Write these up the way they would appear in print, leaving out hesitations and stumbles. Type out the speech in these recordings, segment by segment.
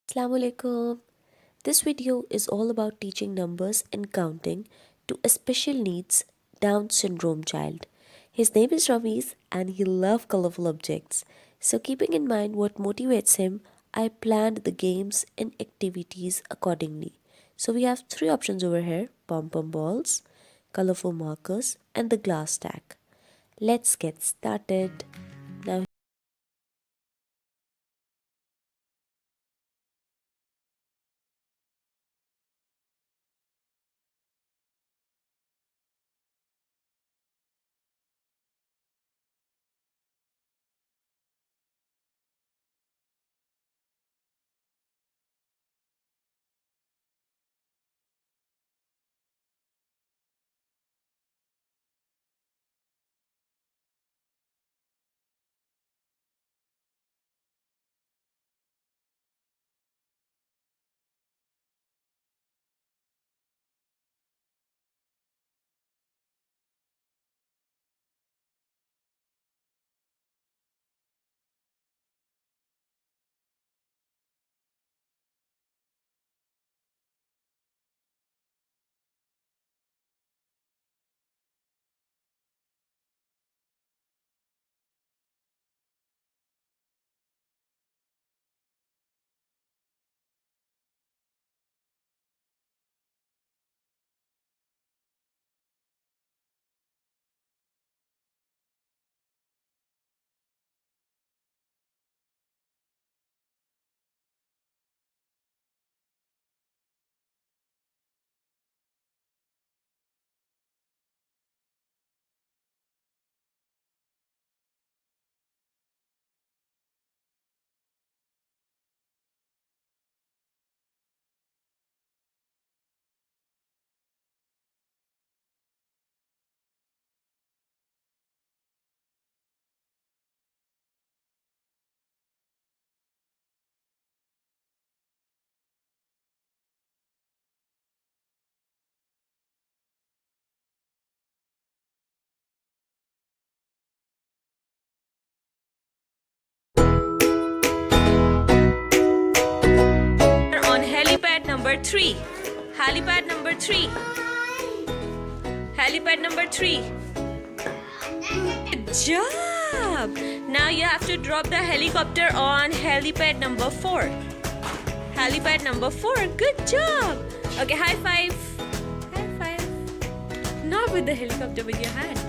Assalamualikum. This video is all about teaching numbers and counting to a special needs Down syndrome child. His name is Ramesh and he loves colorful objects. So keeping in mind what motivates him, I planned the games and activities accordingly. So we have three options over here: pom pom balls, colorful markers, and the glass stack. Let's get started. Now On helipad number 3. Helipad number 3. Helipad number 3. Good job! Now you have to drop the helicopter on helipad number 4. Helipad number 4. Good job! Okay, high five. High five. Not with the helicopter, with your hand.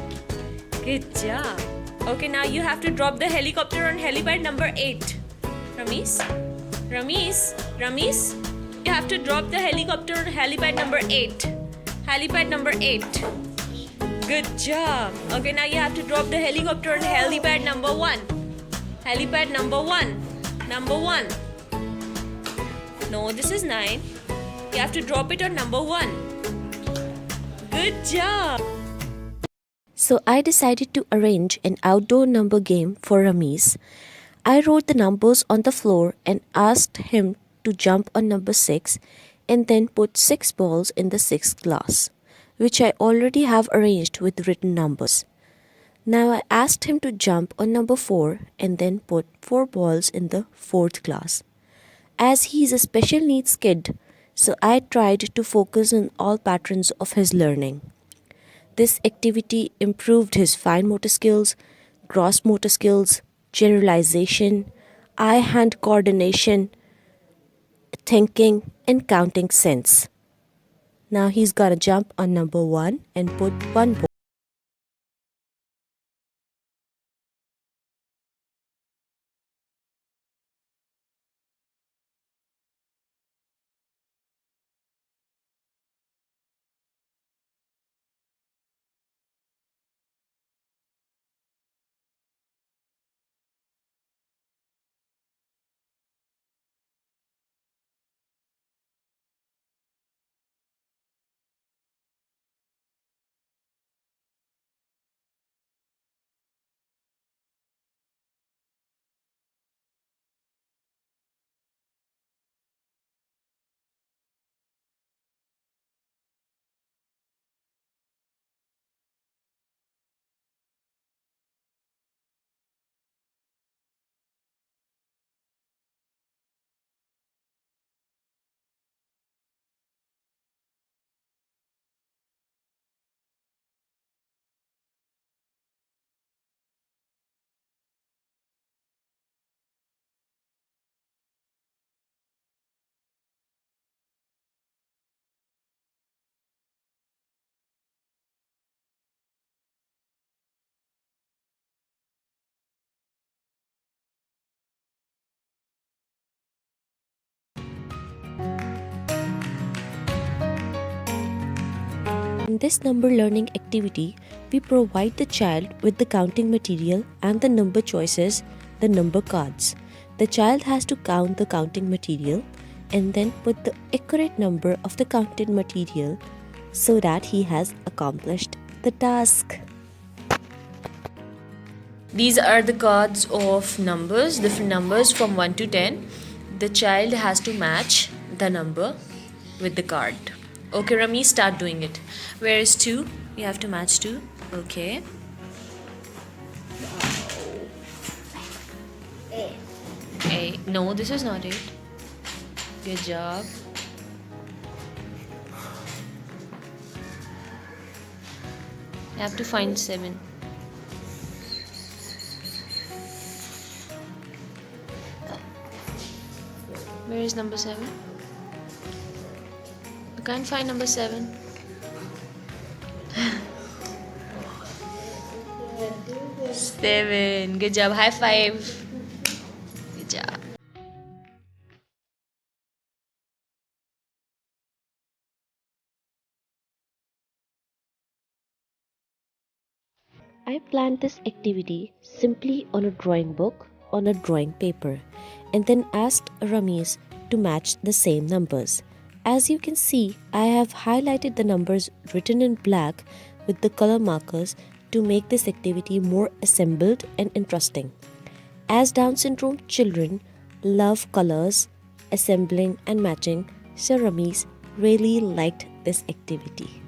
Good job. Okay, now you have to drop the helicopter on helipad number 8. Ramesh? Ramesh, you have to drop the helicopter on helipad number 8. Helipad number 8. Good job. Okay, now you have to drop the helicopter on helipad number 1. Helipad number 1. Number 1. No, this is 9. You have to drop it on number 1. Good job. So I decided to arrange an outdoor number game for Ramesh. I wrote the numbers on the floor and asked him to jump on number 6 and then put 6 balls in the 6th glass, which I already have arranged with written numbers. Now I asked him to jump on number 4 and then put 4 balls in the 4th glass. As he is a special needs kid, so I tried to focus on all patterns of his learning. This activity improved his fine motor skills, gross motor skills, generalization, eye-hand coordination, thinking, and counting sense. Now he's got to jump on number 1 and put 1 ball. In this number learning activity, we provide the child with the counting material and the number choices, the number cards. The child has to count the counting material and then put the accurate number of the counted material so that he has accomplished the task. These are the cards of numbers, different numbers from 1 to 10. The child has to match the number with the card. Okay, Rami, start doing it. Where is 2? You have to match 2. Okay. A. No, this is not it. Good job. You have to find 7. Where is number 7? You can't find number 7. Seven. Good job. High five. Good job. I planned this activity simply on a drawing book on a drawing paper and then asked Ramesh to match the same numbers. As you can see, I have highlighted the numbers written in black with the color markers to make this activity more assembled and interesting. As Down syndrome children love colors, assembling and matching, so Ramesh really liked this activity.